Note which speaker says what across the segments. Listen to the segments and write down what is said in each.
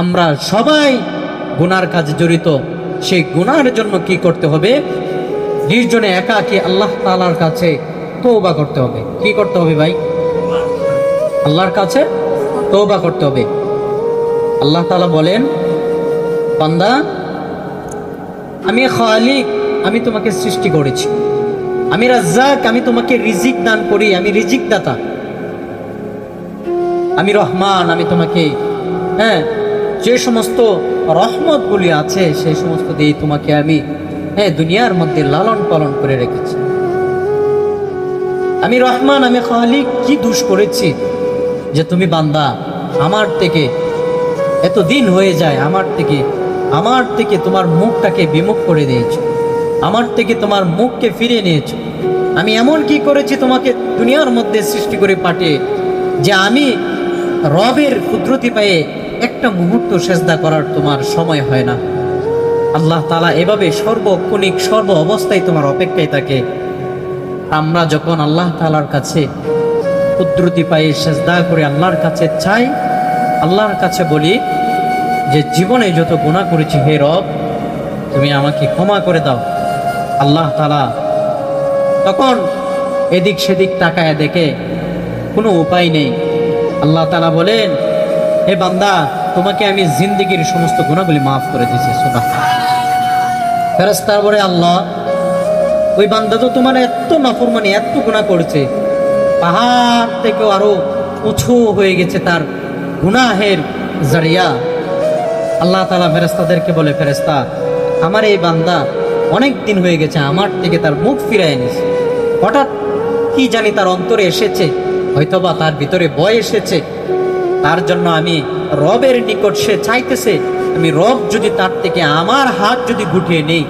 Speaker 1: আমরা সবাই গুনার কাজে জড়িত। সেই গুনার জন্য কি করতে হবে? নির্জনে একাকী আল্লাহ তাআলার কাছে তওবা করতে হবে। কি করতে হবে ভাই? আল্লাহর কাছে তওবা করতে হবে। আল্লাহ তাআলা বলেন, বান্দা আমি খালিক, আমি তোমাকে সৃষ্টি করেছি। আমি রাজ্জাক, আমি তোমাকে রিজিক দান করি, আমি রিজিক দাতা। আমি রহমান, আমি তোমাকে যে সমস্ত রহমতগুলি আছে সেই সমস্ত দিয়ে তোমাকে আমি দুনিয়ার মধ্যে লালন পালন করে রেখেছি। আমি রহমান, আমি খালিক। কি দোষ করেছি যে তুমি বান্দা আমার থেকে এত দিন হয়ে যায়, আমার থেকে তোমার মুখটাকে বিমুখ করে দিয়েছো, আমার থেকে তোমার মুখকে ফিরিয়ে নিয়েছো। আমি এমন কি করেছি তোমাকে দুনিয়ার মধ্যে সৃষ্টি করে পাঠিয়ে যে আমি রবের কুদরতি পায়ে একটা মুহূর্ত সেজদা করার তোমার সময় হয় না। আল্লাহ তাআলা এভাবে সর্বক্ষণিক সর্ব অবস্থায় তোমার অপেক্ষায় থাকে। আমরা যখন আল্লাহ তাআলার কাছে কুদরতি পায়ে সেজদা করে আল্লাহর কাছে চাই, আল্লাহর কাছে বলি যে জীবনে যত গুনাহ করেছি হে রব তুমি আমাকে ক্ষমা করে দাও, আল্লাহ তাআলা তখন এদিক সেদিক তাকায় দেখে কোনো উপায় নেই। আল্লাহ তাআলা বলেন, হে বান্দা তোমাকে আমি জিন্দেগির সমস্ত গুনাহগুলি মাফ করে দিয়েছি। সুবহানাল্লাহ। ফেরেশতারা বলে, আল্লাহ ওই বান্দা তো তোমার এত নাফরমানি, এত গুনাহ করেছে, পাহাড় থেকেও আরো উঁচু হয়ে গেছে তার গুনাহের জারিয়া। আল্লাহ তাআলা ফেরেশতাদেরকে বলে, ফেরেশতা আমার এই বান্দা অনেক দিন হয়ে গেছে আমার থেকে তার মুখ ফিরায় নিয়েছে। হঠাৎ কি জানি তার অন্তরে এসেছে, হয়তোবা তার ভিতরে ভয় এসেছে, তার জন্য আমি রবের নিকট সে চাইতেছে, আমি রব যদি তার থেকে আমার হাত যদি গুটিয়ে নেই,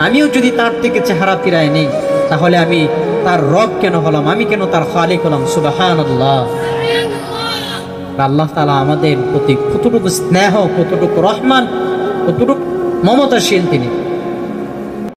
Speaker 1: আমিও যদি তার থেকে চেহারা ফিরায় নেই, তাহলে আমি তার রব কেন হলাম, আমি কেন তার খালিক হলাম। সুবহানাল্লাহ। আল্লাহ তাআলা আমাদের প্রতি কতটুকু স্নেহ, কতটুকু রহমান, কতটুকু মমতাশীল তিনি।